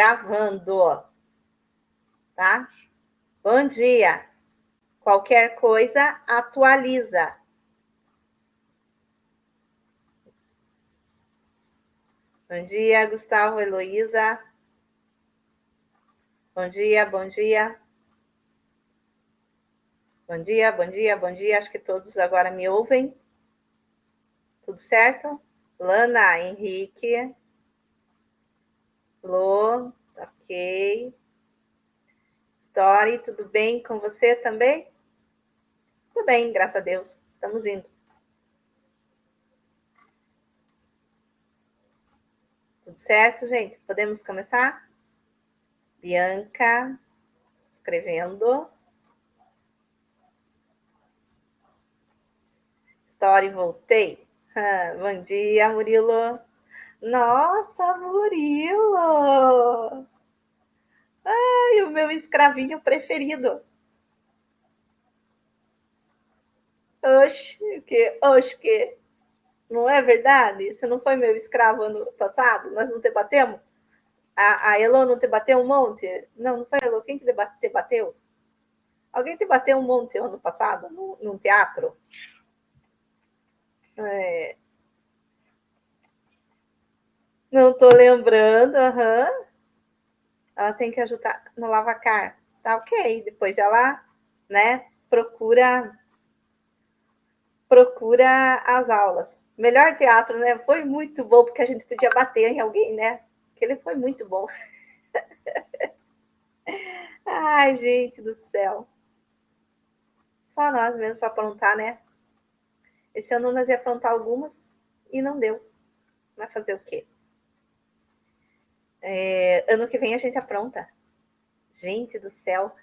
Gravando, tá? Bom dia. Qualquer coisa, atualiza. Bom dia, Gustavo, Heloísa. Bom dia, bom dia. Bom dia, bom dia, bom dia. Acho que todos agora me ouvem. Tudo certo? Lana, Henrique. Lô, ok. Story, tudo bem com você também? Tudo bem, graças a Deus. Estamos indo. Tudo certo, gente? Podemos começar? Bianca, escrevendo. Story, voltei. Bom dia, Murilo. Nossa, Murilo! Ai, o meu escravinho preferido. Oxe, o quê? Oxe, o quê? Não é verdade? Você não foi meu escravo ano passado? Nós não debatemos? A Elô não te bateu um monte? Não, não foi a Elô. Quem que te bateu? Alguém te bateu um monte ano passado, num teatro? É, não tô lembrando, aham. Ela tem que ajudar no lavacar. Tá ok. Depois ela, né, procura as aulas. Melhor teatro, né? Foi muito bom, porque a gente podia bater em alguém, né? Que ele foi muito bom. Ai, gente do céu. Só nós mesmo para aprontar, né? Esse ano nós ia aprontar algumas e não deu. Vai fazer o quê? Ano que vem a gente apronta. Gente do céu.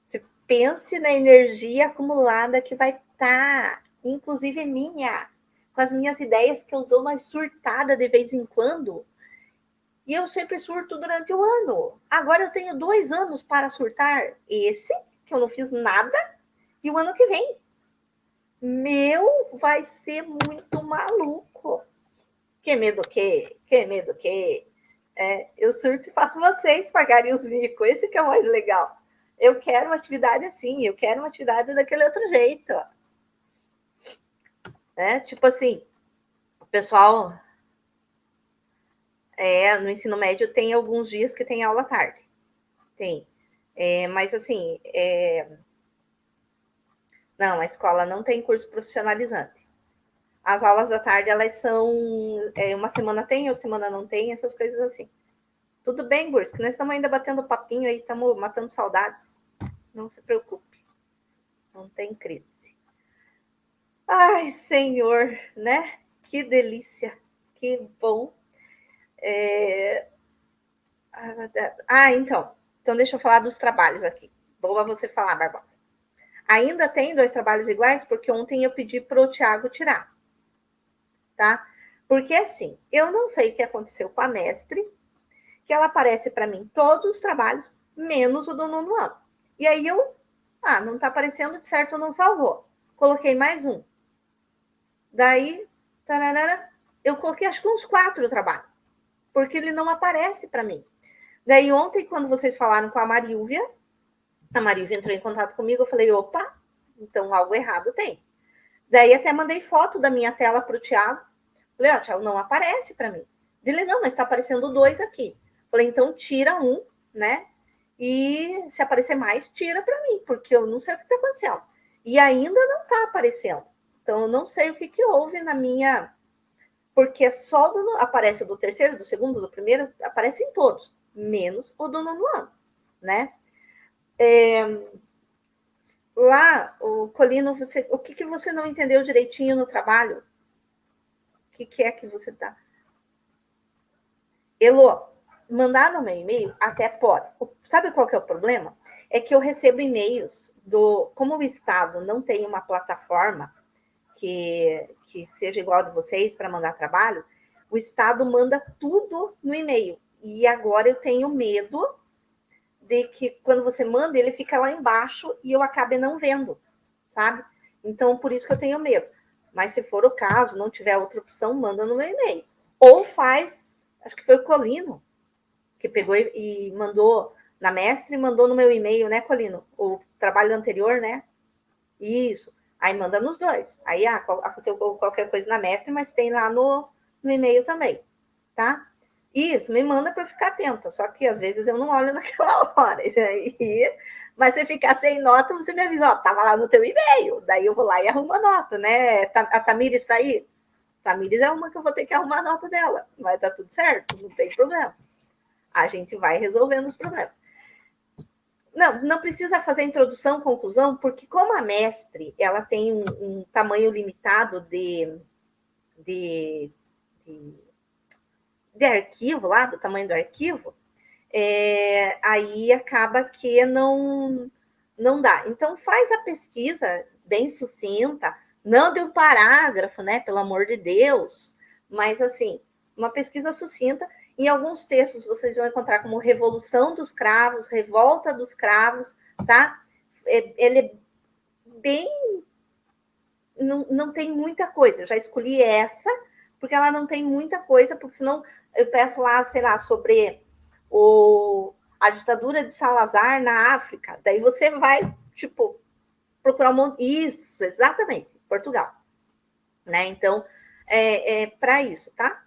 Se pense na energia acumulada que vai estar, inclusive minha, com as minhas ideias que eu dou uma surtada de vez em quando. E eu sempre surto durante o ano. Agora eu tenho 2 anos para surtar. Esse, que eu não fiz nada, e o ano que vem. Meu, vai ser muito maluco. Que medo que? Que medo que? Eu surto e faço vocês pagarem os micos. Esse que é o mais legal. Eu quero uma atividade assim, eu quero uma atividade daquele outro jeito. Né? Tipo assim, o pessoal no ensino médio tem alguns dias que tem aula à tarde. Tem. Mas assim, não, a escola não tem curso profissionalizante. As aulas da tarde, elas são uma semana tem, outra semana não tem, essas coisas assim. Tudo bem, Gurs, que nós estamos ainda batendo papinho aí, estamos matando saudades. Não se preocupe. Não tem crise. Ai, Senhor, né? Que delícia. Que bom. Então. Então, deixa eu falar dos trabalhos aqui. Boa você falar, Barbosa. Ainda tem 2 trabalhos iguais, porque ontem eu pedi para o Thiago tirar. Tá? Porque assim, eu não sei o que aconteceu com a mestre, que ela aparece para mim todos os trabalhos, menos o do nono ano. E aí não tá aparecendo, de certo não salvou. Coloquei mais um. Daí, tararara, eu coloquei acho que uns 4 trabalhos, porque ele não aparece para mim. Daí ontem, quando vocês falaram com a Marílvia entrou em contato comigo, eu falei, opa, então algo errado tem. Daí até mandei foto da minha tela para o Thiago. Falei, Thiago, não aparece para mim. Ele, não, mas está aparecendo 2 aqui. Falei, então tira um, né? E se aparecer mais, tira para mim, porque eu não sei o que está acontecendo. E ainda não está aparecendo. Então, eu não sei o que houve na minha. Porque só aparece o do terceiro, do segundo, do primeiro, aparece em todos, menos o do nono ano, né? Lá, o Colino, o que você não entendeu direitinho no trabalho? O que é que você tá? Elô, mandar no meu e-mail até pode. Sabe qual que é o problema? É que eu recebo e-mails como o Estado não tem uma plataforma que seja igual a de vocês para mandar trabalho, o Estado manda tudo no e-mail. E agora eu tenho medo de que quando você manda, ele fica lá embaixo e eu acabe não vendo, sabe? Então, por isso que eu tenho medo. Mas se for o caso, não tiver outra opção, manda no meu e-mail. Ou faz, acho que foi o Colino, que pegou e mandou na mestre e mandou no meu e-mail, né, Colino? O trabalho anterior, né? Isso. Aí manda nos dois. Aí aconteceu qualquer coisa na mestre, mas tem lá no e-mail também, tá? Isso, me manda para eu ficar atenta. Só que às vezes eu não olho naquela hora. Aí, mas se ficar sem nota, você me avisa, ó, tava lá no teu e-mail. Daí eu vou lá e arrumo a nota, né? A Tamires está aí? Tamires é uma que eu vou ter que arrumar a nota dela. Vai dar tudo certo, não tem problema. A gente vai resolvendo os problemas. Não precisa fazer introdução, conclusão, porque como a mestre ela tem um tamanho limitado de, de arquivo lá, do tamanho do arquivo, aí acaba que não dá. Então faz a pesquisa bem sucinta, não de um parágrafo, né? Pelo amor de Deus, mas assim, uma pesquisa sucinta. Em alguns textos vocês vão encontrar como Revolução dos Cravos, Revolta dos Cravos, tá? Ele é bem. Não tem muita coisa. Eu já escolhi essa, porque ela não tem muita coisa, porque senão eu peço lá, sei lá, sobre a ditadura de Salazar na África. Daí você vai, tipo, procurar um monte. Isso, exatamente, Portugal. Né? Então, para isso, tá?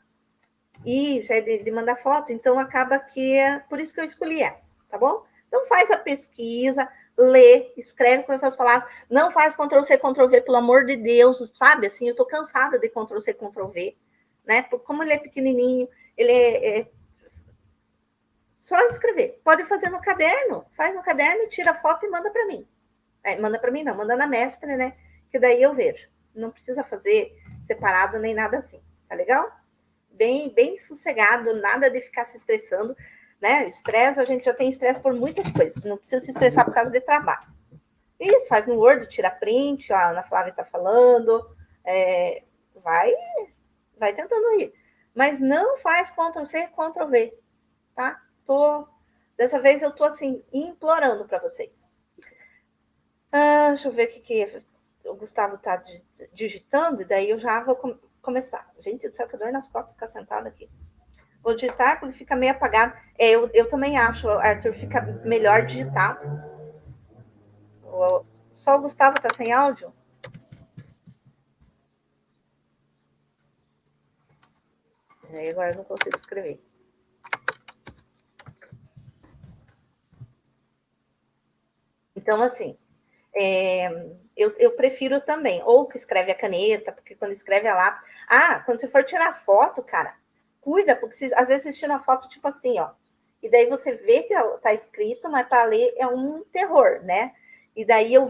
Isso, é de mandar foto, então acaba que por isso que eu escolhi essa, tá bom? Então faz a pesquisa, lê, escreve com as suas palavras, não faz Ctrl-C, Ctrl-V, pelo amor de Deus, sabe? Assim, eu tô cansada de Ctrl-C, Ctrl-V, né? Porque como ele é pequenininho, ele só escrever. Pode fazer no caderno, faz no caderno, tira foto e manda para mim. Manda para mim não, manda na mestre, né? Que daí eu vejo. Não precisa fazer separado nem nada assim, tá legal? Bem sossegado, nada de ficar se estressando, né? Estresse, a gente já tem estresse por muitas coisas, não precisa se estressar por causa de trabalho. Isso, faz no Word, tira print, ó, a Ana Flávia está falando, vai tentando ir. Mas não faz Ctrl-C, Ctrl-V, tá? Dessa vez eu tô assim, implorando para vocês. Deixa eu ver o que o Gustavo está digitando, e daí eu já vou começar. Gente do céu, que dor nas costas ficar sentada aqui. Vou digitar porque fica meio apagado. Eu também acho, Arthur, fica melhor digitado. Só o Gustavo está sem áudio? Aí agora eu não consigo escrever. Então, assim, eu prefiro também, ou que escreve a caneta, porque quando escreve a lápis. Quando você for tirar foto, cara, cuida, porque às vezes você tira uma foto tipo assim, ó. E daí você vê que tá escrito, mas para ler é um terror, né? E daí eu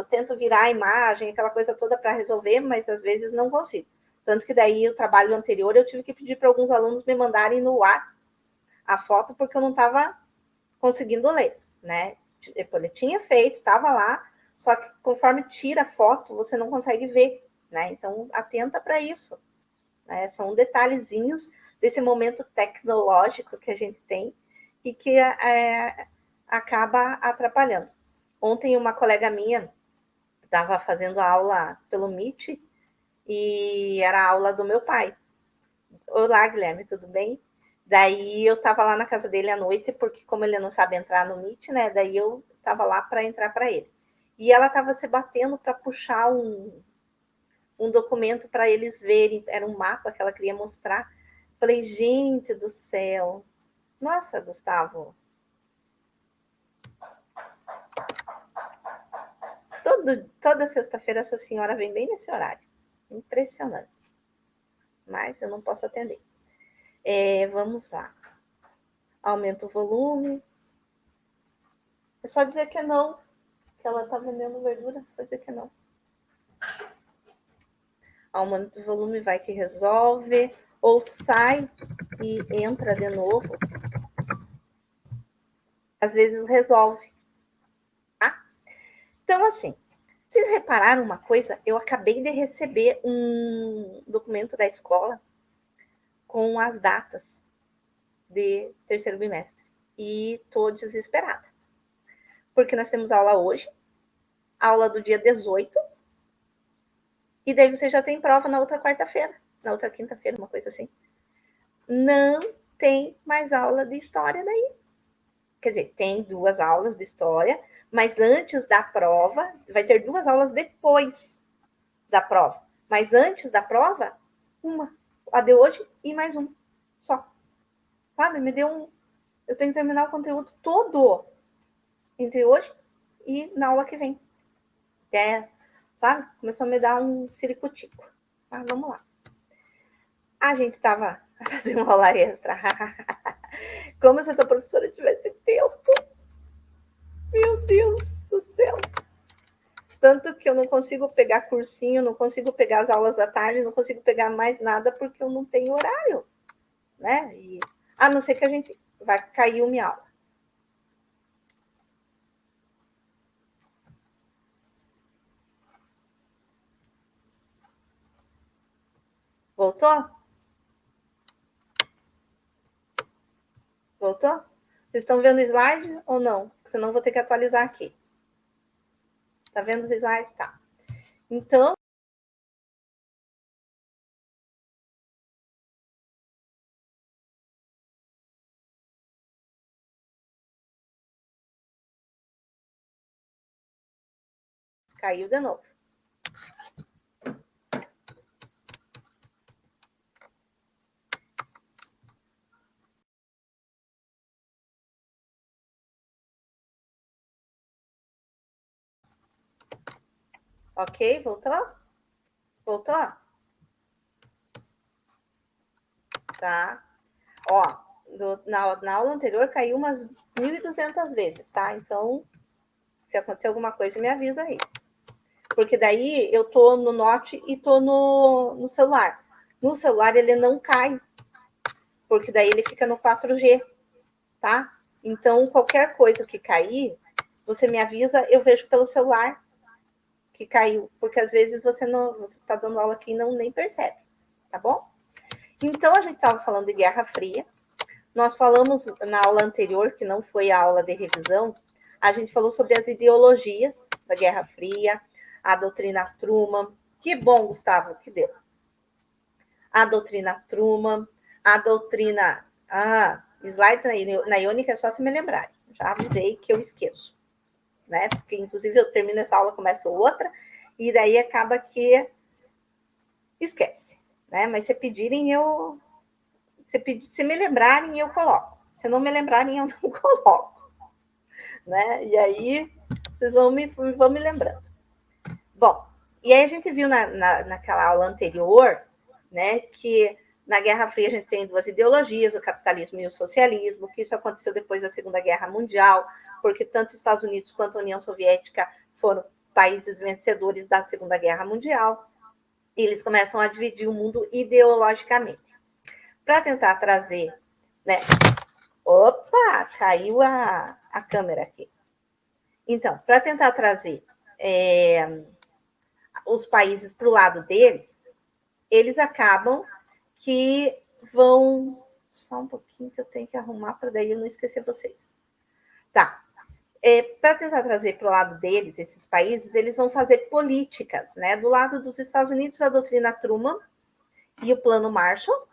tento virar a imagem, aquela coisa toda para resolver, mas às vezes não consigo. Tanto que daí o trabalho anterior eu tive que pedir para alguns alunos me mandarem no WhatsApp a foto, porque eu não estava conseguindo ler, né? Ele tinha feito, estava lá, só que conforme tira a foto, você não consegue ver, né? Então, atenta para isso. Né? São detalhezinhos desse momento tecnológico que a gente tem e que acaba atrapalhando. Ontem, uma colega minha estava fazendo aula pelo Meet e era a aula do meu pai. Olá, Guilherme, tudo bem? Daí eu estava lá na casa dele à noite, porque como ele não sabe entrar no Meet, né? Daí eu estava lá para entrar para ele. E ela estava se batendo para puxar um documento para eles verem, era um mapa que ela queria mostrar. Falei, gente do céu. Nossa, Gustavo. Toda sexta-feira essa senhora vem bem nesse horário. Impressionante. Mas eu não posso atender. Vamos lá. Aumenta o volume. É só dizer que não, que ela tá vendendo verdura, só dizer que não. Aumenta o volume, vai que resolve, ou sai e entra de novo. Às vezes resolve, tá? Então, assim, vocês repararam uma coisa? Eu acabei de receber um documento da escola com as datas de terceiro bimestre. E tô desesperada. Porque nós temos aula hoje, aula do dia 18, e daí você já tem prova na outra quarta-feira, na outra quinta-feira, uma coisa assim. Não tem mais aula de história daí. Quer dizer, tem 2 aulas de história, mas antes da prova, vai ter 2 aulas depois da prova. Mas antes da prova, uma. A de hoje e mais uma. Só. Sabe? Me deu um. Eu tenho que terminar o conteúdo todo entre hoje e na aula que vem. Sabe? Começou a me dar um ciricutico. Mas vamos lá. A gente estava fazendo uma aula extra. Como se a tua professora tivesse tempo. Meu Deus do céu. Tanto que eu não consigo pegar cursinho, não consigo pegar as aulas da tarde, não consigo pegar mais nada porque eu não tenho horário, né? E, a não ser que a gente vai cair uma aula. Voltou? Voltou? Vocês estão vendo o slide ou não? Senão eu vou ter que atualizar aqui. Tá vendo os slides? Tá. Então, caiu de novo. Ok? Voltou? Voltou? Tá. Ó, na aula anterior caiu umas 1.200 vezes, tá? Então, se acontecer alguma coisa, me avisa aí. Porque daí eu tô no Note e tô no celular. No celular ele não cai, porque daí ele fica no 4G, tá? Então, qualquer coisa que cair, você me avisa, eu vejo pelo celular que caiu, porque às vezes você tá dando aula aqui e não nem percebe, tá bom? Então, a gente estava falando de Guerra Fria. Nós falamos na aula anterior, que não foi a aula de revisão, a gente falou sobre as ideologias da Guerra Fria, a doutrina Truman. Que bom, Gustavo, que deu. A doutrina Truman, a doutrina... slides na Iônica é só se me lembrarem. Já avisei que eu esqueço, né? Porque, inclusive, eu termino essa aula, começo outra, e daí acaba que esquece, né? Mas se pedirem, se me lembrarem, eu coloco. Se não me lembrarem, eu não coloco, né? E aí, vocês vão me lembrando. Bom, e aí a gente viu naquela aula anterior, né, que na Guerra Fria a gente tem 2 ideologias, o capitalismo e o socialismo, que isso aconteceu depois da Segunda Guerra Mundial, porque tanto os Estados Unidos quanto a União Soviética foram países vencedores da Segunda Guerra Mundial, e eles começam a dividir o mundo ideologicamente. Para tentar trazer, né? Opa, caiu a câmera aqui. Então, para tentar trazer os países para o lado deles, eles acabam que vão... Só um pouquinho que eu tenho que arrumar para daí eu não esquecer vocês. Tá. Para tentar trazer para o lado deles, esses países, eles vão fazer políticas, né? Do lado dos Estados Unidos, a doutrina Truman e o Plano Marshall.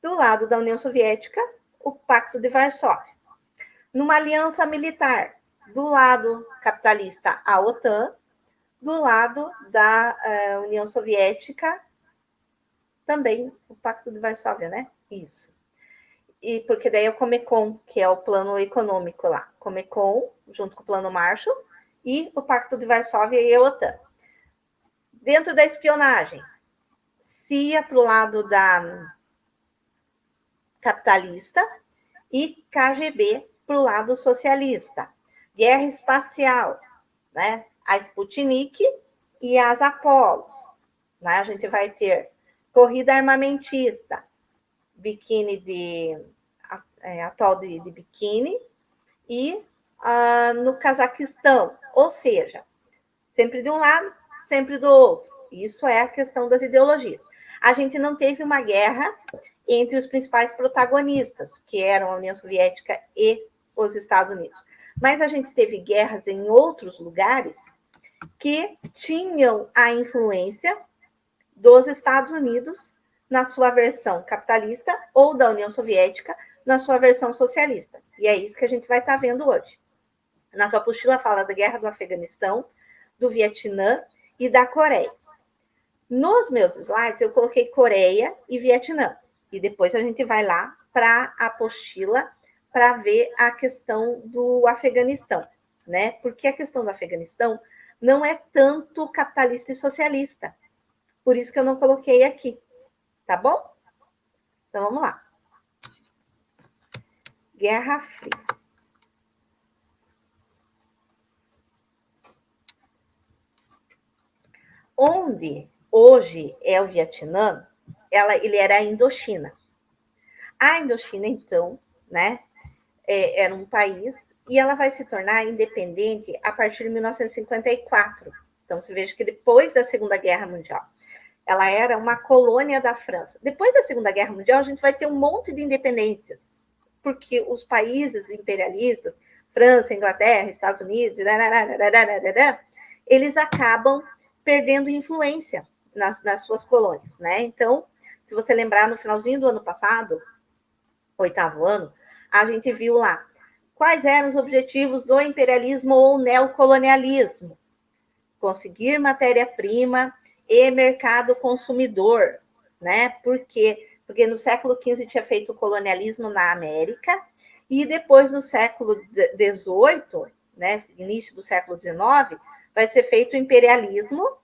Do lado da União Soviética, o Pacto de Varsóvia. Numa aliança militar, do lado capitalista, a OTAN, do lado da União Soviética, também o Pacto de Varsóvia, né? Isso. E porque daí é o Comecon, que é o plano econômico lá. Comecon, junto com o Plano Marshall, e o Pacto de Varsóvia e a OTAN. Dentro da espionagem, CIA para o lado da capitalista e KGB para o lado socialista. Guerra espacial, né? A Sputnik e as Apolos. Né? A gente vai ter corrida armamentista, biquíni atol de biquíni e no Cazaquistão. Ou seja, sempre de um lado, sempre do outro. Isso é a questão das ideologias. A gente não teve uma guerra entre os principais protagonistas, que eram a União Soviética e os Estados Unidos. Mas a gente teve guerras em outros lugares que tinham a influência dos Estados Unidos na sua versão capitalista ou da União Soviética na sua versão socialista. E é isso que a gente vai estar vendo hoje. Na sua apostila fala da guerra do Afeganistão, do Vietnã e da Coreia. Nos meus slides, eu coloquei Coreia e Vietnã. E depois a gente vai lá para a apostila para ver a questão do Afeganistão, né? Porque a questão do Afeganistão não é tanto capitalista e socialista. Por isso que eu não coloquei aqui, tá bom? Então, vamos lá. Guerra Fria. Onde hoje é o Vietnã, ele era a Indochina. A Indochina, então, né, era um país e ela vai se tornar independente a partir de 1954. Então, você veja que depois da Segunda Guerra Mundial, ela era uma colônia da França. Depois da Segunda Guerra Mundial, a gente vai ter um monte de independência, porque os países imperialistas, França, Inglaterra, Estados Unidos, eles acabam perdendo influência nas suas colônias, né? Então, se você lembrar, no finalzinho do ano passado, 8º ano, a gente viu lá quais eram os objetivos do imperialismo ou neocolonialismo. Conseguir matéria-prima e mercado consumidor, né? Por quê? Porque no século XV tinha feito o colonialismo na América e depois no século XVIII, né, início do século XIX, vai ser feito o imperialismo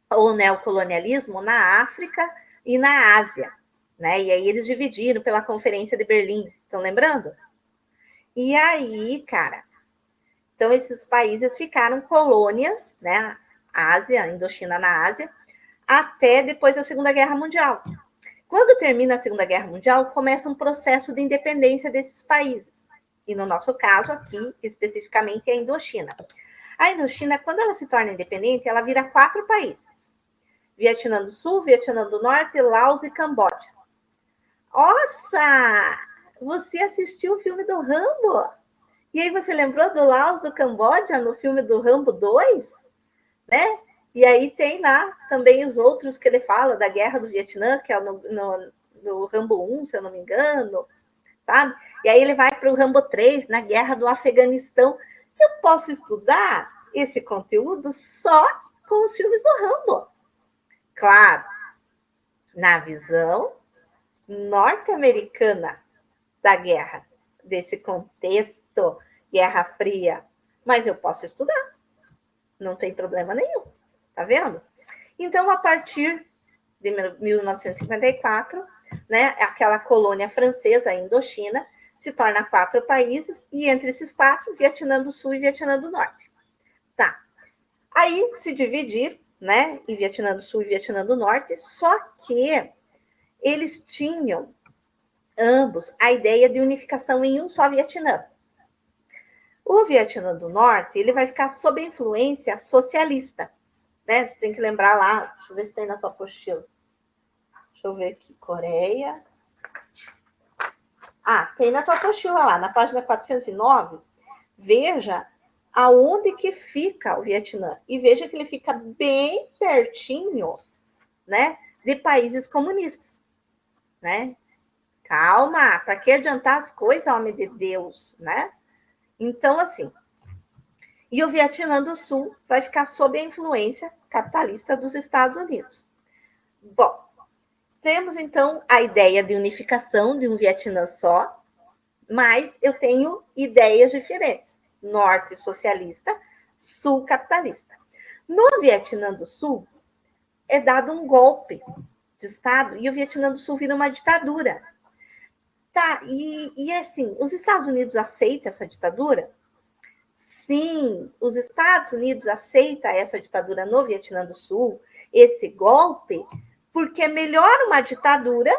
ou neocolonialismo na África e na Ásia, né? E aí eles dividiram pela Conferência de Berlim, estão lembrando? E aí, cara, então esses países ficaram colônias, né? Ásia, Indochina na Ásia, até depois da Segunda Guerra Mundial. Quando termina a Segunda Guerra Mundial, começa um processo de independência desses países. E no nosso caso aqui, especificamente, é a Indochina. A Indochina, quando ela se torna independente, ela vira 4 países. Vietnã do Sul, Vietnã do Norte, Laos e Camboja. Nossa! Você assistiu o filme do Rambo? E aí você lembrou do Laos, do Camboja, no filme do Rambo 2? Né? E aí tem lá também os outros que ele fala da Guerra do Vietnã, que é no Rambo 1, se eu não me engano, sabe? E aí ele vai para o Rambo 3, na Guerra do Afeganistão. Eu posso estudar esse conteúdo só com os filmes do Rambo. Claro, na visão norte-americana da guerra, desse contexto, Guerra Fria. Mas eu posso estudar, não tem problema nenhum, tá vendo? Então, a partir de 1954, né, aquela colônia francesa, a Indochina, se torna 4 países, e entre esses 4, Vietnã do Sul e Vietnã do Norte. Tá. Aí se dividir, né, em Vietnã do Sul e Vietnã do Norte, só que eles tinham ambos a ideia de unificação em um só Vietnã. O Vietnã do Norte, ele vai ficar sob influência socialista, né? Você tem que lembrar lá, deixa eu ver se tem na tua apostila. Deixa eu ver aqui, Coreia. Ah, tem na tua apostila lá, na página 409. Veja aonde que fica o Vietnã. E veja que ele fica bem pertinho, né, de países comunistas, né? Calma, para que adiantar as coisas, homem de Deus, né? Então, assim, e o Vietnã do Sul vai ficar sob a influência capitalista dos Estados Unidos. Bom, temos então a ideia de unificação de um Vietnã só, mas eu tenho ideias diferentes. Norte socialista, sul capitalista. No Vietnã do Sul, é dado um golpe de Estado e o Vietnã do Sul vira uma ditadura. Tá, e assim, os Estados Unidos aceitam essa ditadura? Sim, os Estados Unidos aceitam essa ditadura no Vietnã do Sul, esse golpe, porque é melhor uma ditadura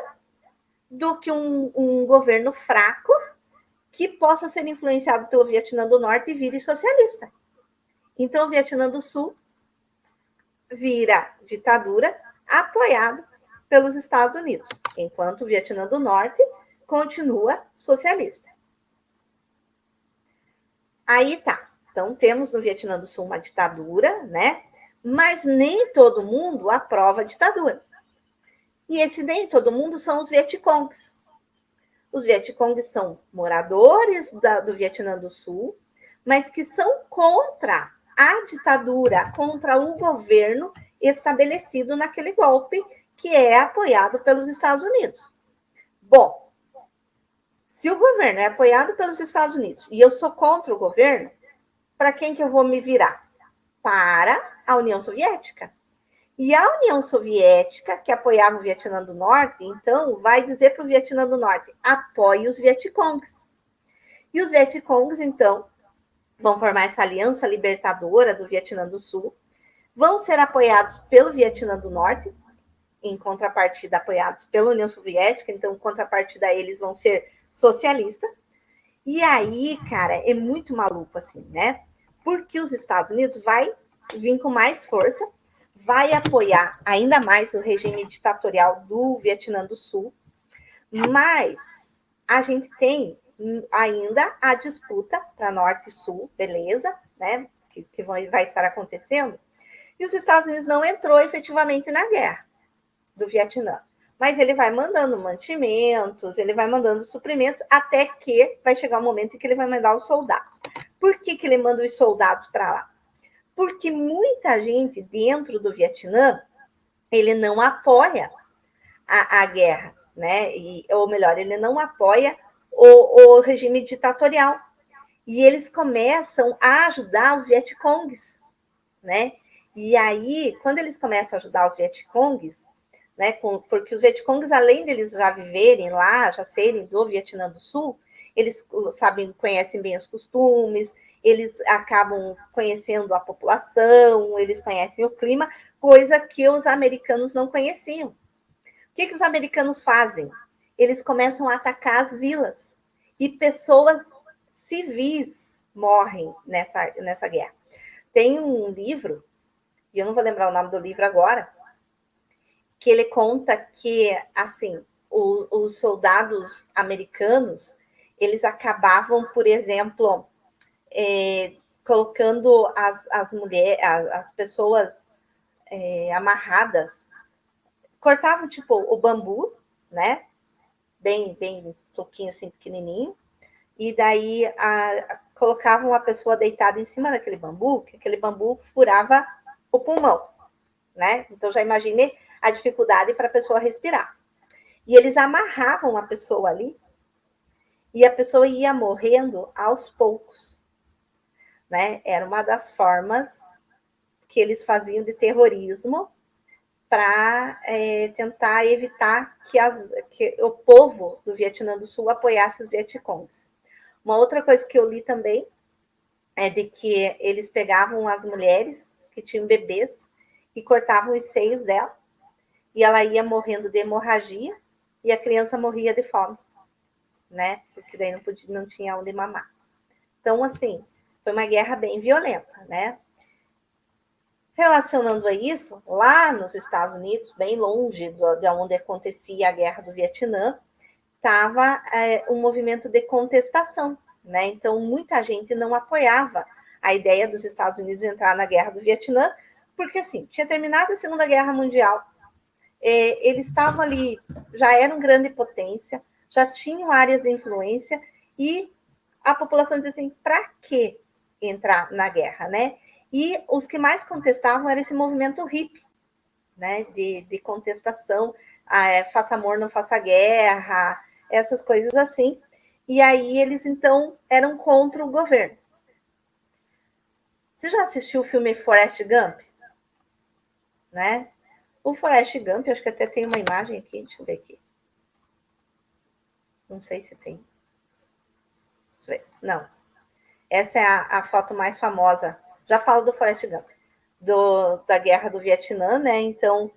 do que um governo fraco que possa ser influenciado pelo Vietnã do Norte e vire socialista. Então, o Vietnã do Sul vira ditadura apoiado pelos Estados Unidos, enquanto o Vietnã do Norte continua socialista. Aí tá. Então, temos no Vietnã do Sul uma ditadura, né? Mas nem todo mundo aprova a ditadura. E esse nem todo mundo são os Vietcongs. Os Vietcongs são moradores do Vietnã do Sul, mas que são contra a ditadura, contra o governo estabelecido naquele golpe, que é apoiado pelos Estados Unidos. Bom, se o governo é apoiado pelos Estados Unidos e eu sou contra o governo, para quem que eu vou me virar? Para a União Soviética. E a União Soviética, que apoiava o Vietnã do Norte, então vai dizer para o Vietnã do Norte, apoie os Vietcongs. E os Vietcongs, então, vão formar essa aliança libertadora do Vietnã do Sul, vão ser apoiados pelo Vietnã do Norte, em contrapartida apoiados pela União Soviética, então, em contrapartida eles vão ser socialistas. E aí, cara, é muito maluco assim, né? Porque os Estados Unidos vai vir com mais força, vai apoiar ainda mais o regime ditatorial do Vietnã do Sul, mas a gente tem ainda a disputa para Norte e Sul, beleza, né? Que vai estar acontecendo. E os Estados Unidos não entrou efetivamente na guerra do Vietnã, mas ele vai mandando mantimentos, ele vai mandando suprimentos, até que vai chegar o momento em que ele vai mandar os soldados. Por que ele manda os soldados para lá? Porque muita gente dentro do Vietnã, ele não apoia a guerra, né? Ou melhor, ele não apoia o regime ditatorial. E eles começam a ajudar os Vietcongs, né? E aí, quando eles começam a ajudar os Vietcongs, né, porque os Vietcongs, além deles já viverem lá, já serem do Vietnã do Sul, eles conhecem bem os costumes, eles acabam conhecendo a população, eles conhecem o clima, coisa que os americanos não conheciam. O que os americanos fazem? Eles começam a atacar as vilas e pessoas civis morrem nessa guerra. Tem um livro, e eu não vou lembrar o nome do livro agora, que ele conta que, assim, os soldados americanos, eles acabavam, por exemplo, colocando as mulheres, as pessoas amarradas, cortavam, tipo, o bambu, né? Bem toquinho, assim, pequenininho, e daí colocavam a pessoa deitada em cima daquele bambu, que aquele bambu furava o pulmão, né? Então, já imaginei a dificuldade para a pessoa respirar. E eles amarravam a pessoa ali e a pessoa ia morrendo aos poucos, né? Era uma das formas que eles faziam de terrorismo para tentar evitar que o povo do Vietnã do Sul apoiasse os Vietcongs. Uma outra coisa que eu li também é de que eles pegavam as mulheres que tinham bebês e cortavam os seios dela, e ela ia morrendo de hemorragia, e a criança morria de fome, né? Porque daí não tinha onde mamar. Então, assim, foi uma guerra bem violenta, né? Relacionando a isso, lá nos Estados Unidos, bem longe de onde acontecia a guerra do Vietnã, estava um movimento de contestação, né? Então, muita gente não apoiava a ideia dos Estados Unidos entrar na guerra do Vietnã, porque, assim, tinha terminado a Segunda Guerra Mundial, eles estavam ali, já eram grande potência, já tinham áreas de influência, e a população dizia assim, para que entrar na guerra, né? E os que mais contestavam era esse movimento hippie, né? De contestação, faça amor, não faça guerra, essas coisas assim. E aí eles, então, eram contra o governo. Você já assistiu o filme Forrest Gump? Né? O Forrest Gump, acho que até tem uma imagem aqui, deixa eu ver aqui. Não sei se tem. Não. Essa é a foto mais famosa. Já falo do Forrest Gump. Da guerra do Vietnã, né? Então,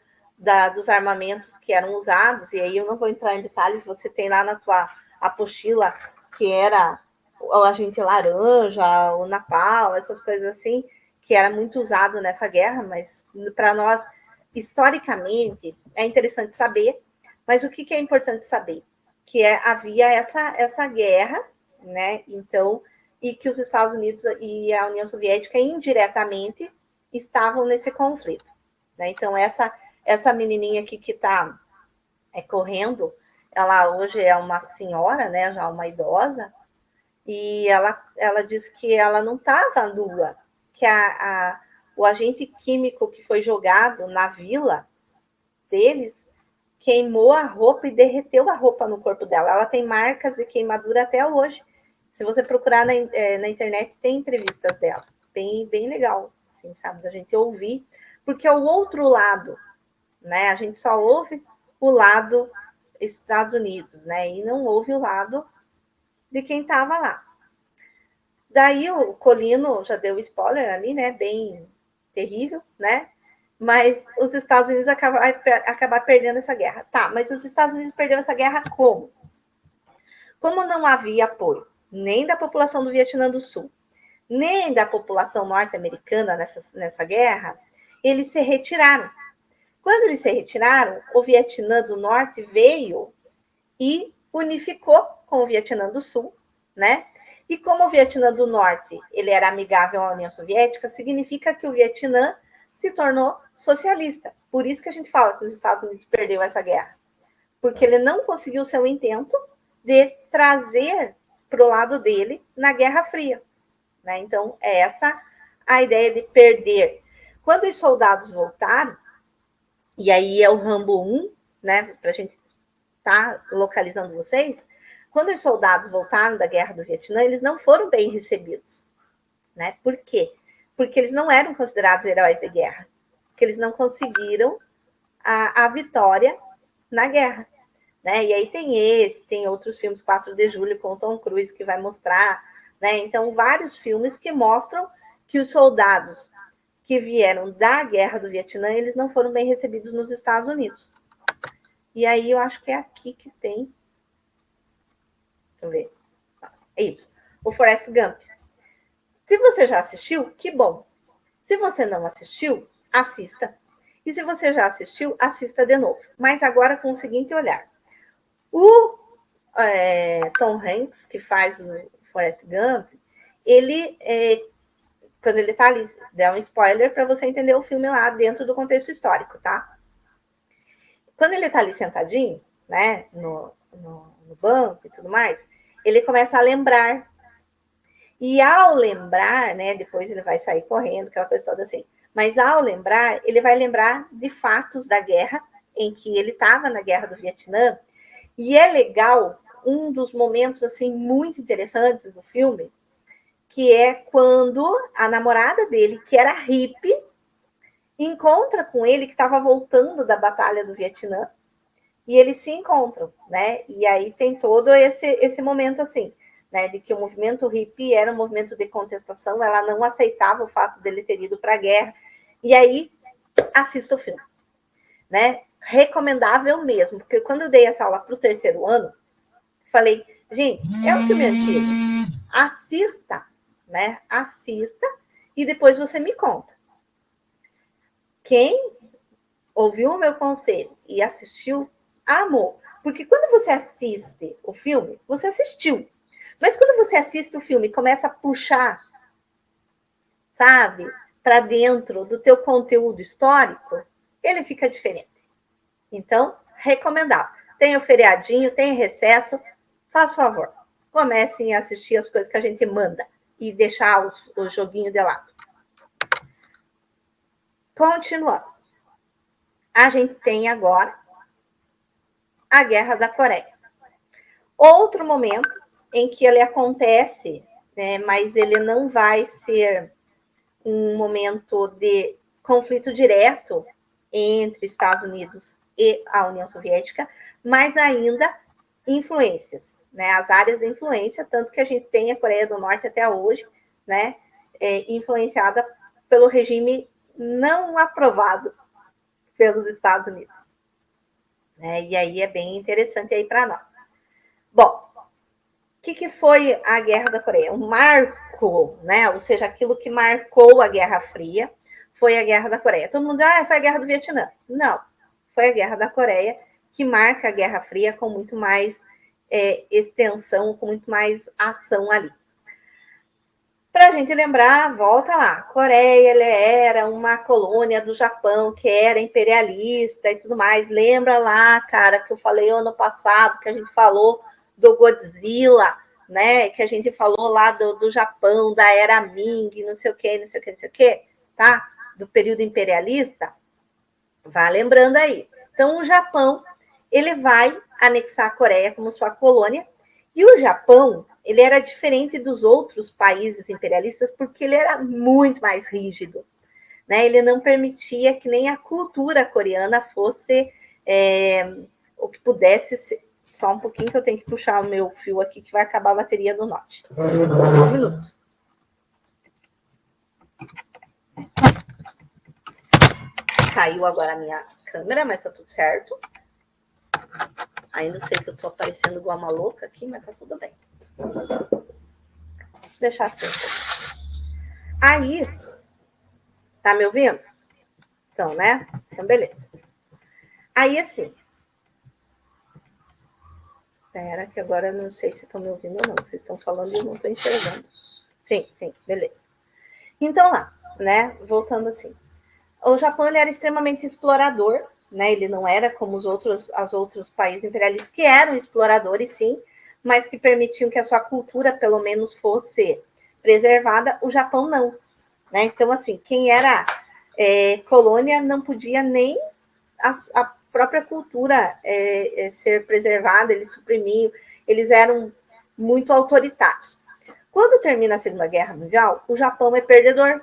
dos armamentos que eram usados, e aí eu não vou entrar em detalhes, você tem lá na tua apostila que era o agente laranja, o napalm, essas coisas assim, que era muito usado nessa guerra, mas para nós, historicamente, é interessante saber, mas o que é importante saber? Que havia essa guerra, né? Então, e que os Estados Unidos e a União Soviética indiretamente estavam nesse conflito, né? Então, essa menininha aqui que está correndo, ela hoje é uma senhora, né, já uma idosa, e ela disse que ela não estava nua, que o agente químico que foi jogado na vila deles queimou a roupa e derreteu a roupa no corpo dela. Ela tem marcas de queimadura até hoje. Se você procurar na internet, tem entrevistas dela. Bem legal, assim, sabe? Da gente ouvir. Porque é o outro lado, né? A gente só ouve o lado Estados Unidos, né? E não ouve o lado de quem estava lá. Daí o Colino já deu spoiler ali, né? Bem terrível, né? Mas os Estados Unidos acabar perdendo essa guerra. Tá, mas os Estados Unidos perderam essa guerra como? Como não havia apoio nem da população do Vietnã do Sul, nem da população norte-americana nessa guerra, eles se retiraram. Quando eles se retiraram, o Vietnã do Norte veio e unificou com o Vietnã do Sul, né? E como o Vietnã do Norte ele era amigável à União Soviética, significa que o Vietnã se tornou socialista. Por isso que a gente fala que os Estados Unidos perdeu essa guerra. Porque ele não conseguiu o seu intento de trazer para o lado dele na Guerra Fria. Né? Então, é essa a ideia de perder. Quando os soldados voltaram, e aí é o Rambo 1, né, para a gente estar localizando vocês, quando os soldados voltaram da Guerra do Vietnã, eles não foram bem recebidos. Né? Por quê? Porque eles não eram considerados heróis de guerra. Porque eles não conseguiram a vitória na guerra. Né? E aí tem outros filmes, 4 de Julho, com Tom Cruise, que vai mostrar. Né? Então, vários filmes que mostram que os soldados que vieram da Guerra do Vietnã, eles não foram bem recebidos nos Estados Unidos. E aí eu acho que é aqui que tem. Deixa eu ver. É isso. O Forrest Gump. Se você já assistiu, que bom. Se você não assistiu, assista. E se você já assistiu, assista de novo. Mas agora com o seguinte olhar. O Tom Hanks, que faz o Forrest Gump, ele, quando ele tá ali, dá um spoiler para você entender o filme lá dentro do contexto histórico, tá? Quando ele tá ali sentadinho, né, no banco e tudo mais, ele começa a lembrar. E ao lembrar, né, depois ele vai sair correndo, aquela coisa toda assim. Mas ao lembrar, ele vai lembrar de fatos da guerra, em que ele estava na Guerra do Vietnã. E é legal, um dos momentos assim muito interessantes do filme, que é quando a namorada dele, que era hippie, encontra com ele, que estava voltando da Batalha do Vietnã, e eles se encontram, né? E aí tem todo esse momento assim, né? De que o movimento hippie era um movimento de contestação, ela não aceitava o fato dele ter ido para a guerra. E aí, assista o filme, né? Recomendável mesmo, porque quando eu dei essa aula para o 3º ano, falei, gente, é um filme antigo, assista, né? Assista e depois você me conta. Quem ouviu o meu conselho e assistiu, amou. Porque quando você assiste o filme, você assistiu. Mas quando você assiste o filme e começa a puxar, sabe, para dentro do teu conteúdo histórico, ele fica diferente. Então, recomendável. Tem o feriadinho, tem recesso, faz favor. Comecem a assistir as coisas que a gente manda e deixar o joguinho de lado. Continuando. A gente tem agora a Guerra da Coreia. Outro momento em que ele acontece, né, mas ele não vai ser um momento de conflito direto entre Estados Unidos e a União Soviética, mas ainda influências, né, as áreas de influência, tanto que a gente tem a Coreia do Norte até hoje, né, influenciada pelo regime não aprovado pelos Estados Unidos. E aí é bem interessante aí para nós. Bom, o que foi a Guerra da Coreia? Um marco, né? Ou seja, aquilo que marcou a Guerra Fria foi a Guerra da Coreia. Todo mundo diz, foi a Guerra do Vietnã. Não, foi a Guerra da Coreia que marca a Guerra Fria com muito mais extensão, com muito mais ação ali. Para a gente lembrar, volta lá, Coreia ele era uma colônia do Japão que era imperialista e tudo mais. Lembra lá, cara, que eu falei ano passado, que a gente falou do Godzilla, né? Que a gente falou lá do Japão, da era Ming, não sei o que, não sei o que, não sei o que, tá? Do período imperialista. Vá lembrando aí. Então, o Japão, ele vai anexar a Coreia como sua colônia, e o Japão, ele era diferente dos outros países imperialistas porque ele era muito mais rígido, né? Ele não permitia que nem a cultura coreana fosse o que pudesse ser. Só um pouquinho que eu tenho que puxar o meu fio aqui que vai acabar a bateria do Note. Um minuto. Caiu agora a minha câmera, mas tá tudo certo. Ainda sei que eu tô aparecendo igual uma louca aqui, mas tá tudo bem. Vou deixar assim. Aí, tá me ouvindo? Então, né? Então, beleza. Aí, assim. Pera, que agora eu não sei se estão me ouvindo ou não. Vocês estão falando e eu não tô enxergando. Sim, sim, beleza. Então, lá, né? Voltando assim. O Japão ele era extremamente explorador, né? Ele não era como os outros países imperialistas, que eram exploradores, sim, mas que permitiam que a sua cultura, pelo menos, fosse preservada. O Japão não, né? Então, assim, quem era colônia não podia nem a própria cultura ser preservada, eles suprimiam, eles eram muito autoritários. Quando termina a Segunda Guerra Mundial, o Japão é perdedor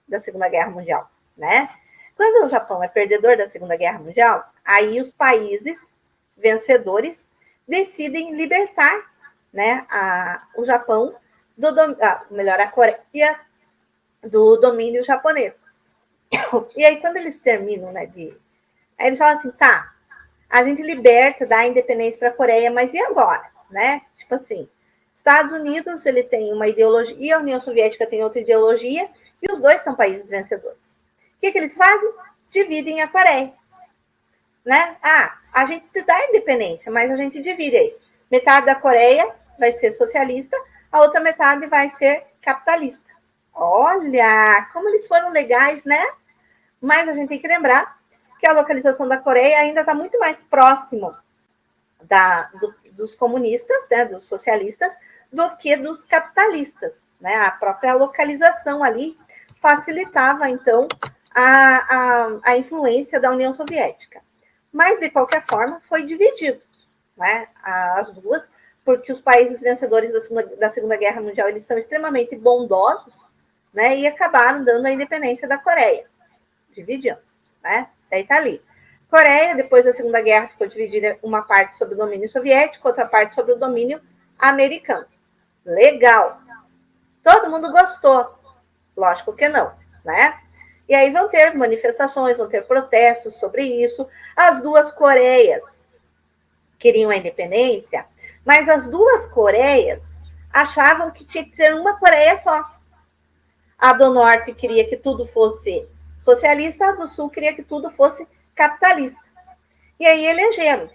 da Segunda Guerra Mundial, né? Quando o Japão é perdedor da Segunda Guerra Mundial, aí os países vencedores decidem libertar, né, o Japão melhor, a Coreia do domínio japonês. E aí quando eles terminam, né, aí eles falam assim, tá, a gente liberta, dá a independência para a Coreia, mas e agora, né? Tipo assim, Estados Unidos ele tem uma ideologia e a União Soviética tem outra ideologia e os dois são países vencedores. O que eles fazem? Dividem a Coreia, né? A gente dá a independência, mas a gente divide aí. Metade da Coreia vai ser socialista, a outra metade vai ser capitalista. Olha, como eles foram legais, né? Mas a gente tem que lembrar que a localização da Coreia ainda está muito mais próximo dos comunistas, né, dos socialistas, do que dos capitalistas. Né? A própria localização ali facilitava, então, a influência da União Soviética. Mas, de qualquer forma, foi dividido, né, as duas, porque os países vencedores da Segunda Guerra Mundial eles são extremamente bondosos, né, e acabaram dando a independência da Coreia, dividindo. Né? Daí tá ali. Coreia, depois da Segunda Guerra, ficou dividida uma parte sob o domínio soviético, outra parte sob o domínio americano. Legal. Todo mundo gostou. Lógico que não, né? E aí vão ter manifestações, vão ter protestos sobre isso. As duas Coreias queriam a independência, mas as duas Coreias achavam que tinha que ser uma Coreia só. A do Norte queria que tudo fosse socialista, a do Sul queria que tudo fosse capitalista. E aí elegeram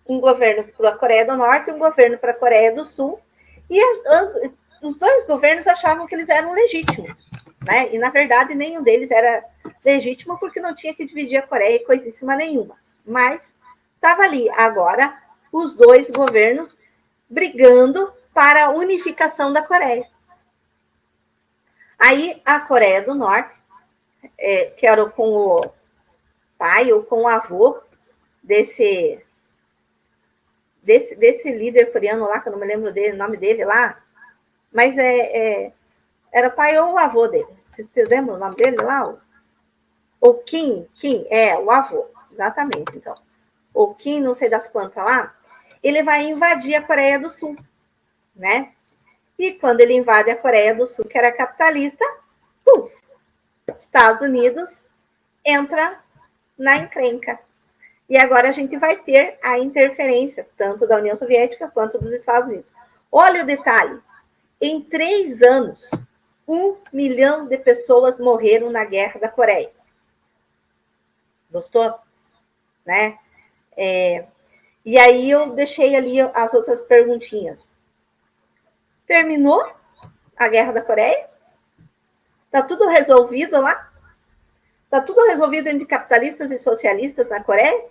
um governo para a Coreia do Norte e um governo para a Coreia do Sul. E os dois governos achavam que eles eram legítimos. Né? E, na verdade, nenhum deles era legítimo porque não tinha que dividir a Coreia coisíssima nenhuma. Mas estava ali. Agora, os dois governos brigando para a unificação da Coreia. Aí, a Coreia do Norte, que era com o pai ou com o avô desse líder coreano lá, que eu não me lembro o nome dele lá, mas era o pai ou o avô dele. Vocês lembram o nome dele lá? O Kim, o avô, exatamente. Então, o Kim, não sei das quantas lá, ele vai invadir a Coreia do Sul, né? E quando ele invade a Coreia do Sul, que era capitalista, Estados Unidos entra na encrenca. E agora a gente vai ter a interferência, tanto da União Soviética quanto dos Estados Unidos. Olha o detalhe: em 3 anos, 1 milhão de pessoas morreram na Guerra da Coreia. Gostou? Né? E aí eu deixei ali as outras perguntinhas. Terminou a Guerra da Coreia? Tá tudo resolvido lá? Tá tudo resolvido entre capitalistas e socialistas na Coreia?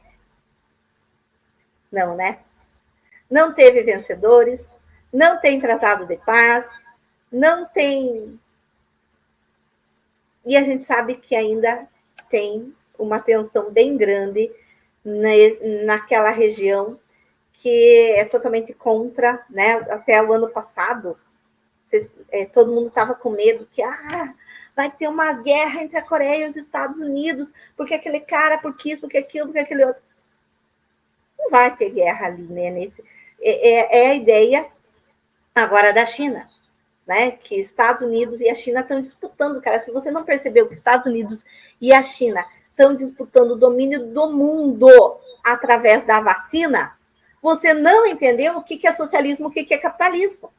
Não, né? Não teve vencedores, não tem tratado de paz, não tem. E a gente sabe que ainda tem uma tensão bem grande naquela região que é totalmente contra, né? Até o ano passado, todo mundo estava com medo que vai ter uma guerra entre a Coreia e os Estados Unidos, porque aquele cara, porque isso, porque aquilo, porque aquele outro. Não vai ter guerra ali, né? É a ideia agora da China, né? Que Estados Unidos e a China estão disputando, cara. Se você não percebeu que Estados Unidos e a China estão disputando o domínio do mundo através da vacina, você não entendeu o que é socialismo, o que é capitalismo.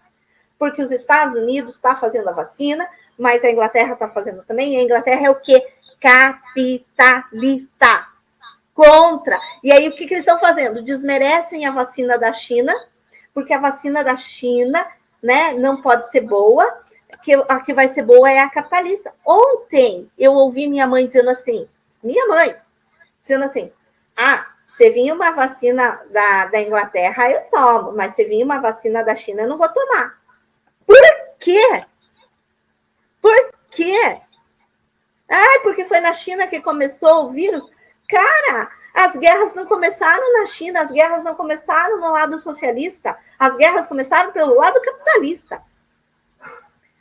Porque os Estados Unidos estão fazendo a vacina, mas a Inglaterra está fazendo também, e a Inglaterra é o quê? Capitalista. Contra. E aí, o que eles estão fazendo? Desmerecem a vacina da China, porque a vacina da China, né, não pode ser boa, que a que vai ser boa é a capitalista. Ontem, eu ouvi minha mãe dizendo assim, se vir uma vacina da Inglaterra, eu tomo, mas se vir uma vacina da China, eu não vou tomar. Por quê? Por quê? Porque foi na China que começou o vírus. Cara, as guerras não começaram na China, as guerras não começaram no lado socialista, as guerras começaram pelo lado capitalista.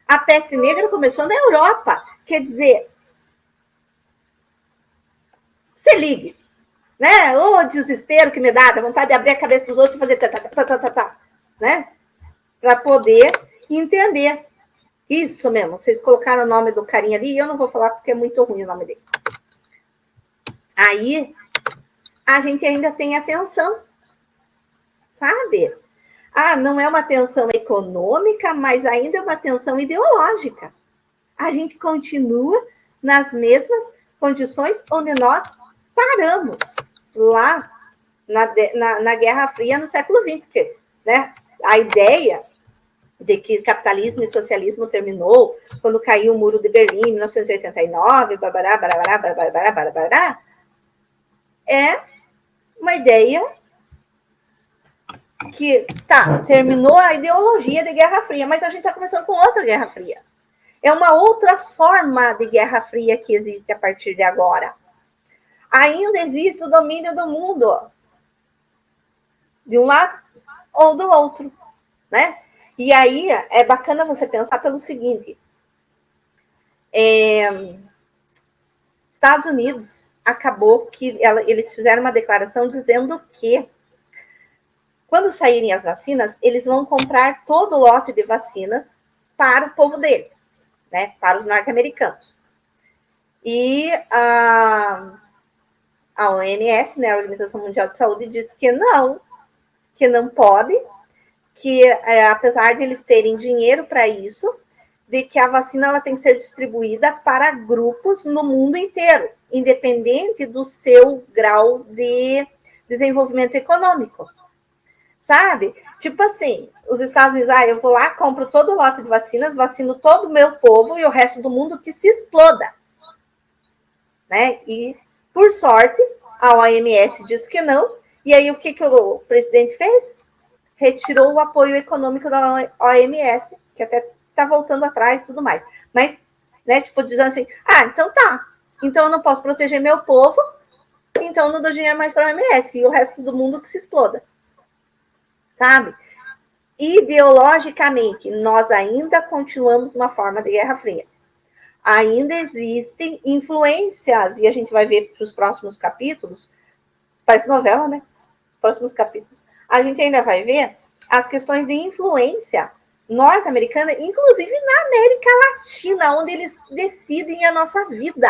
A peste negra começou na Europa. Quer dizer, se ligue, né? O desespero que me dá vontade de abrir a cabeça dos outros e fazer né? Para poder entender. Isso mesmo, vocês colocaram o nome do carinha ali, e eu não vou falar porque é muito ruim o nome dele. Aí, a gente ainda tem a tensão, sabe? Não é uma tensão econômica, mas ainda é uma tensão ideológica. A gente continua nas mesmas condições onde nós paramos, lá na Guerra Fria no século XX, porque, né, a ideia de que capitalismo e socialismo terminou quando caiu o Muro de Berlim em 1989, é uma ideia que, terminou a ideologia de Guerra Fria, mas a gente está começando com outra Guerra Fria. É uma outra forma de Guerra Fria que existe a partir de agora. Ainda existe o domínio do mundo, de um lado ou do outro, né? E aí é bacana você pensar pelo seguinte: Estados Unidos acabou que eles fizeram uma declaração dizendo que quando saírem as vacinas, eles vão comprar todo o lote de vacinas para o povo deles, né? Para os norte-americanos. E a OMS, né, a Organização Mundial de Saúde, disse que não pode, que apesar de eles terem dinheiro para isso, de que a vacina ela tem que ser distribuída para grupos no mundo inteiro, independente do seu grau de desenvolvimento econômico. Sabe? Tipo assim, os Estados Unidos, eu vou lá, compro todo o lote de vacinas, vacino todo o meu povo e o resto do mundo que se exploda. Né? E, por sorte, a OMS disse que não. E aí, o que o presidente fez? Retirou o apoio econômico da OMS, que até está voltando atrás e tudo mais. Mas, né, tipo, dizendo assim, então tá. Então eu não posso proteger meu povo, então eu não dou dinheiro mais para a OMS. E o resto do mundo que se exploda. Sabe? Ideologicamente, nós ainda continuamos uma forma de Guerra Fria. Ainda existem influências, e a gente vai ver para os próximos capítulos, parece novela, né? Próximos capítulos. A gente ainda vai ver as questões de influência norte-americana, inclusive na América Latina, onde eles decidem a nossa vida.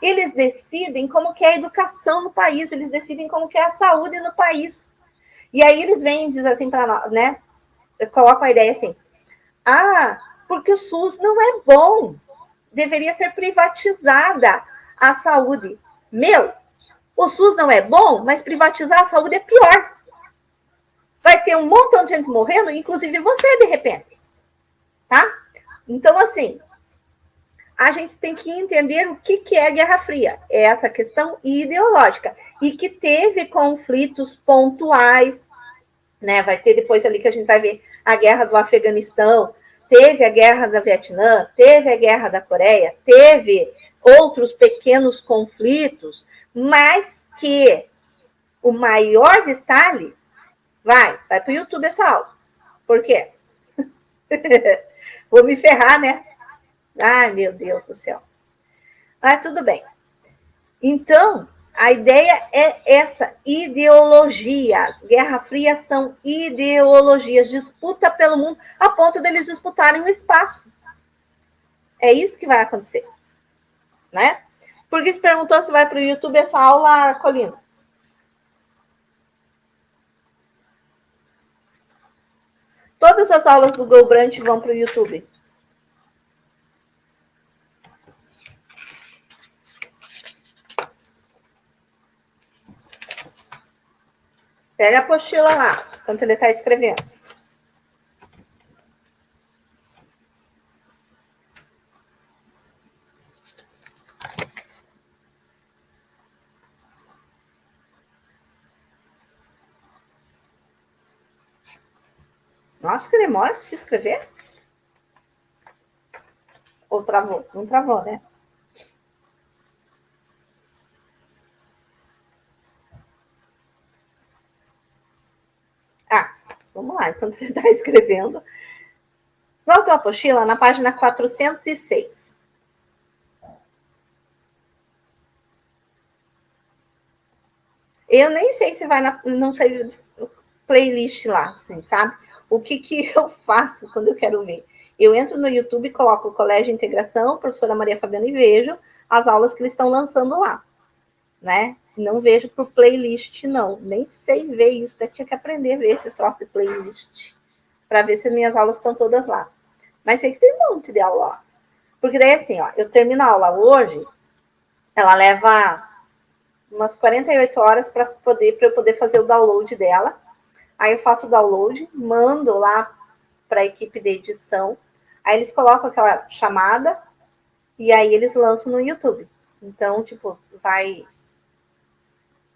Eles decidem como que é a educação no país, eles decidem como que é a saúde no país. E aí eles vêm e dizem assim para nós, né? Colocam a ideia assim, porque o SUS não é bom, deveria ser privatizada a saúde. O SUS não é bom, mas privatizar a saúde é pior. Vai ter um montão de gente morrendo, inclusive você, de repente. Tá? Então, assim, a gente tem que entender o que é a Guerra Fria. É essa questão ideológica. E que teve conflitos pontuais, né? Vai ter depois ali que a gente vai ver a guerra do Afeganistão, teve a guerra da Vietnã, teve a guerra da Coreia, teve outros pequenos conflitos, mas que o maior detalhe vai para o YouTube essa aula. Por quê? Vou me ferrar, né? Ai, meu Deus do céu. Mas tudo bem. Então, a ideia é essa, ideologias. Guerra Fria são ideologias, disputa pelo mundo, a ponto deles disputarem o espaço. É isso que vai acontecer, né? Porque se perguntou se vai para o YouTube essa aula, Colina. Todas as aulas do GoBrant vão para o YouTube. Pega a apostila lá, enquanto ele está escrevendo. Nossa, que demora para se escrever. Ou travou? Não travou, né? Ah, vamos lá, enquanto ele está escrevendo. Volta a apostila na página 406. Eu nem sei se vai na. Não sei playlist lá, assim, sabe? O que eu faço quando eu quero ver? Eu entro no YouTube, coloco o Colégio Integração, professora Maria Fabiana, e vejo as aulas que eles estão lançando lá, né? Não vejo por playlist, não. Nem sei ver isso, até tinha que aprender a ver esses troços de playlist, para ver se minhas aulas estão todas lá. Mas sei que tem um monte de aula lá. Porque daí, assim, ó, eu termino a aula hoje, ela leva umas 48 horas para eu poder fazer o download dela. Aí eu faço o download, mando lá para a equipe de edição, aí eles colocam aquela chamada e aí eles lançam no YouTube. Então, tipo, vai...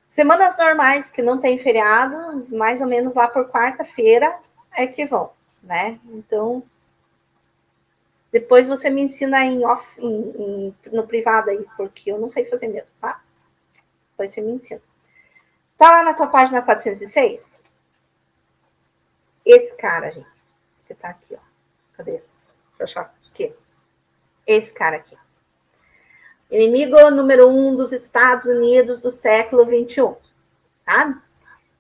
Semanas normais, que não tem feriado, mais ou menos lá por quarta-feira é que vão, né? Então, depois você me ensina no privado aí, porque eu não sei fazer mesmo, tá? Depois você me ensina. Tá lá na tua página 406? Esse cara, gente, que tá aqui, ó. Cadê? Deixa eu achar aqui. Esse cara aqui. Inimigo número 1 dos Estados Unidos do século XXI. Tá?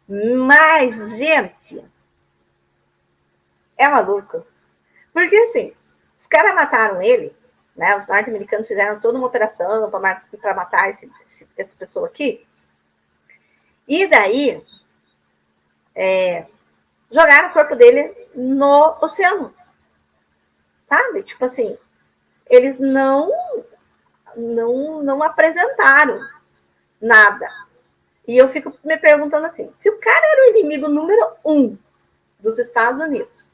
Mas, gente, é maluco. Porque, assim, os caras mataram ele, né? Os norte-americanos fizeram toda uma operação para matar essa pessoa aqui. E daí, jogaram o corpo dele no oceano. Sabe? Tipo assim, eles não apresentaram nada. E eu fico me perguntando assim, se o cara era o inimigo número 1 dos Estados Unidos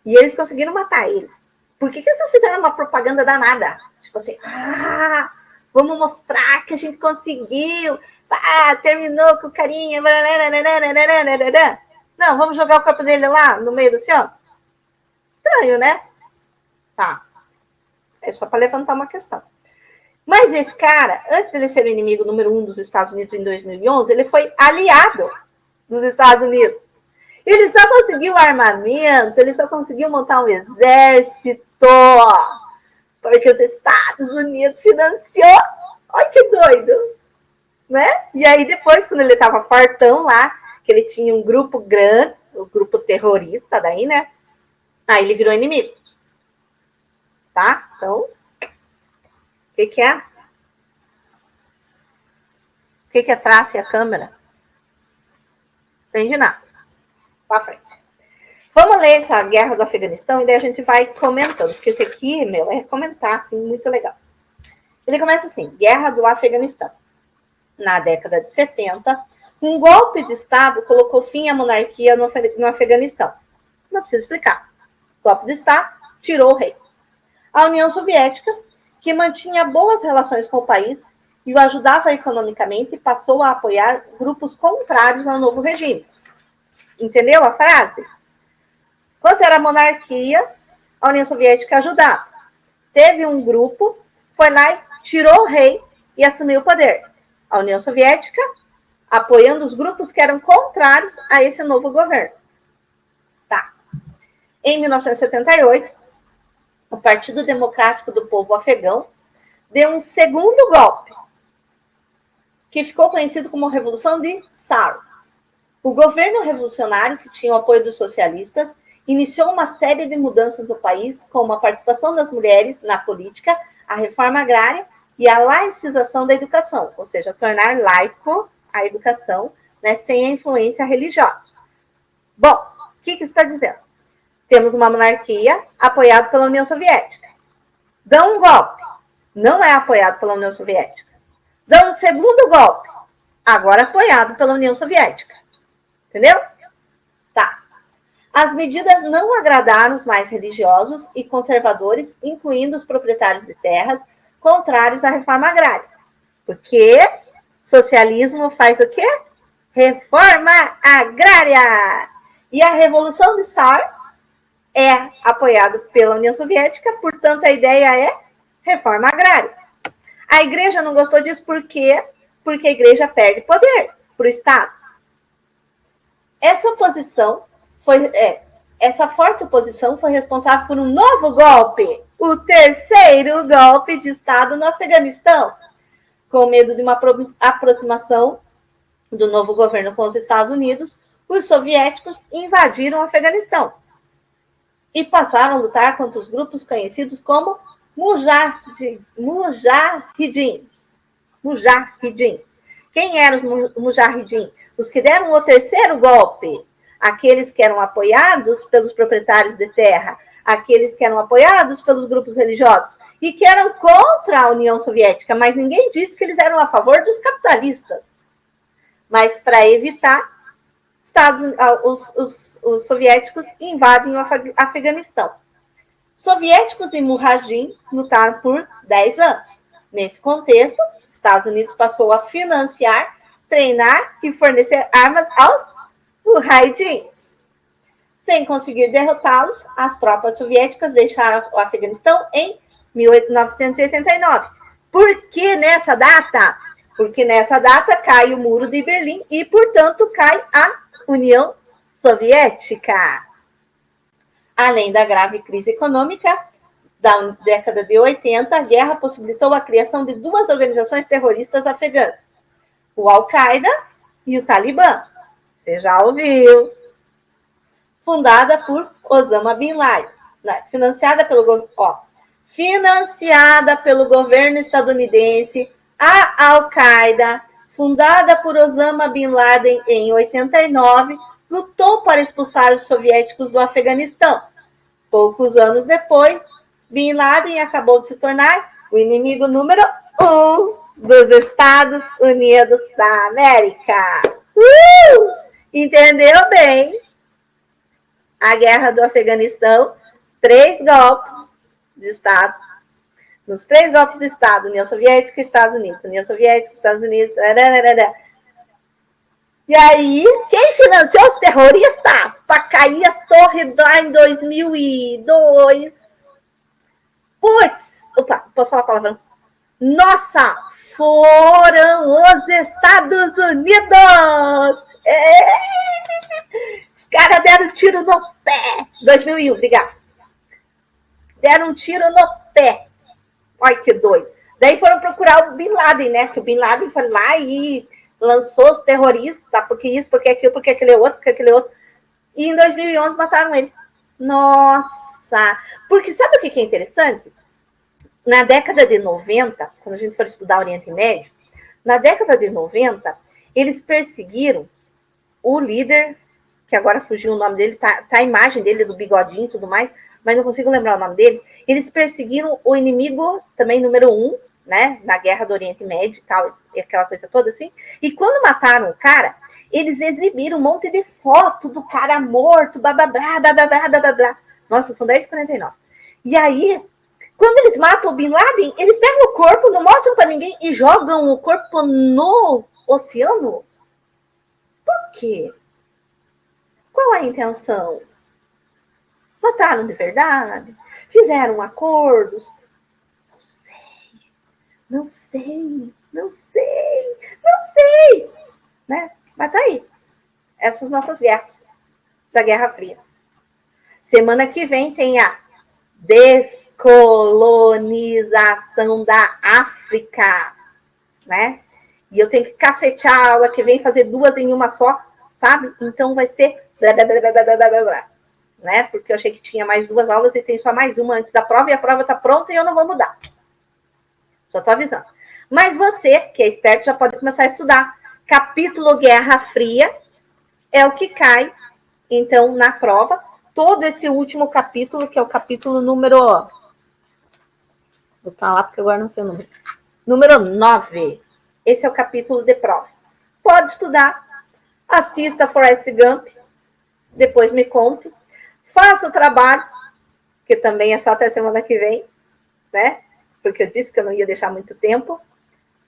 e eles conseguiram matar ele, por que eles não fizeram uma propaganda danada? Tipo assim, vamos mostrar que a gente conseguiu, terminou com o carinha, não, vamos jogar o corpo dele lá no meio do oceano? Estranho, né? Tá. É só para levantar uma questão. Mas esse cara, antes de ele ser o inimigo número 1 dos Estados Unidos em 2011, ele foi aliado dos Estados Unidos. Ele só conseguiu armamento, ele só conseguiu montar um exército, porque os Estados Unidos financiou. Olha que doido, né? E aí depois, quando ele estava fartão lá, que ele tinha um grupo grande, o grupo terrorista daí, né? Aí ele virou inimigo. Tá? Então, o que é? O que é trace a câmera? Entendi nada. Pra frente. Vamos ler essa guerra do Afeganistão e daí a gente vai comentando, porque esse aqui, meu, é comentar, assim, muito legal. Ele começa assim, guerra do Afeganistão. Na década de 70, um golpe de Estado colocou fim à monarquia no Afeganistão. Não precisa explicar. Golpe de Estado tirou o rei. A União Soviética que mantinha boas relações com o país e o ajudava economicamente e passou a apoiar grupos contrários ao novo regime. Entendeu a frase? Quando era a monarquia, a União Soviética ajudava. Teve um grupo, foi lá e tirou o rei e assumiu o poder. A União Soviética apoiando os grupos que eram contrários a esse novo governo. Tá. Em 1978, o Partido Democrático do Povo Afegão deu um segundo golpe, que ficou conhecido como Revolução de SAR. O governo revolucionário, que tinha o apoio dos socialistas, iniciou uma série de mudanças no país, como a participação das mulheres na política, a reforma agrária e a laicização da educação, ou seja, tornar laico a educação, né, sem a influência religiosa. Bom, o que isso está dizendo? Temos uma monarquia apoiada pela União Soviética. Dá um golpe, não é apoiado pela União Soviética. Dá um segundo golpe, agora apoiado pela União Soviética. Entendeu? Tá. As medidas não agradaram os mais religiosos e conservadores, incluindo os proprietários de terras, contrários à reforma agrária. Porque socialismo faz o quê? Reforma agrária! E a Revolução de SAR é apoiada pela União Soviética, portanto, a ideia é reforma agrária. A igreja não gostou disso por quê? Porque a igreja perde poder para o Estado. Essa forte oposição foi responsável por um novo golpe, o terceiro golpe de Estado no Afeganistão. Com medo de uma aproximação do novo governo com os Estados Unidos, os soviéticos invadiram o Afeganistão e passaram a lutar contra os grupos conhecidos como Mujahideen. Quem eram os Mujahideen? Os que deram o terceiro golpe, aqueles que eram apoiados pelos proprietários de terra, aqueles que eram apoiados pelos grupos religiosos e que eram contra a União Soviética, mas ninguém disse que eles eram a favor dos capitalistas. Mas para evitar, os soviéticos invadem o Afeganistão. Soviéticos e Mujahideen lutaram por 10 anos. Nesse contexto, Estados Unidos passou a financiar, treinar e fornecer armas aos Mujahideens. Sem conseguir derrotá-los, as tropas soviéticas deixaram o Afeganistão em 1989. Por que nessa data? Porque nessa data cai o Muro de Berlim e, portanto, cai a União Soviética. Além da grave crise econômica da década de 80, a guerra possibilitou a criação de duas organizações terroristas afegãs, o Al-Qaeda e o Talibã. Você já ouviu? Fundada por Osama Bin Laden, financiada pelo governo estadunidense, a Al-Qaeda, fundada por Osama Bin Laden em 89, lutou para expulsar os soviéticos do Afeganistão. Poucos anos depois, Bin Laden acabou de se tornar o inimigo número 1 dos Estados Unidos da América. Entendeu bem? A guerra do Afeganistão, 3 golpes de Estado. Nos 3 golpes de Estado, União Soviética e Estados Unidos. União Soviética, Estados Unidos. E aí, quem financiou os terroristas para cair as torres lá em 2002? Posso falar palavrão? Nossa, foram os Estados Unidos! Os caras deram um tiro no pé. 2001, obrigado. Deram um tiro no pé. Olha que doido. Daí foram procurar o Bin Laden, né? Que o Bin Laden foi lá e lançou os terroristas, porque isso, porque aquilo, porque aquele outro. E em 2011 mataram ele. Nossa! Porque sabe o que é interessante? Na década de 90, quando a gente for estudar Oriente Médio, na década de 90, eles perseguiram o líder, que agora fugiu o nome dele, tá a imagem dele, do bigodinho e tudo mais, mas não consigo lembrar o nome dele. Eles perseguiram o inimigo também número 1, né, na guerra do Oriente Médio e tal, e aquela coisa toda assim. E quando mataram o cara, eles exibiram um monte de foto do cara morto, blá, blá, blá, blá, blá, blá, blá, blá. Nossa, são 10h49. E aí, Quando eles matam o Bin Laden, eles pegam o corpo, não mostram para ninguém e jogam o corpo no oceano? Por quê? Qual a intenção? Mataram de verdade? Fizeram acordos? Não sei, não sei, não sei, não sei, né? Mas tá aí. Essas nossas guerras da Guerra Fria. Semana que vem tem a descolonização da África, né? E eu tenho que cacetear a aula que vem, fazer 2 em uma só, sabe? Então vai ser blá, blá, blá, blá, blá, blá, blá, né? Porque eu achei que tinha mais 2 aulas e tem só mais uma antes da prova e a prova tá pronta e eu não vou mudar. Só tô avisando. Mas você, que é esperto, já pode começar a estudar. Capítulo Guerra Fria é o que cai, então, na prova. Todo esse último capítulo, que é o capítulo número... Vou botar lá porque agora não sei o número. Número 9. Esse é o capítulo de prova. Pode estudar. Assista Forrest Gump. Depois me conte. Faça o trabalho, que também é só até semana que vem, né? Porque eu disse que eu não ia deixar muito tempo.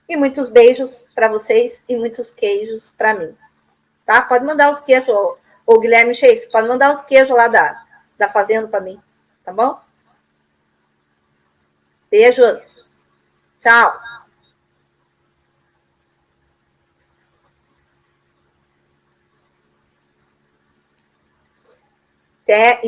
E muitos beijos para vocês e muitos queijos para mim. Tá? Pode mandar os queijos, o Guilherme Schaefer, pode mandar os queijos lá da fazenda para mim. Tá bom? Beijos. Tchau. Até.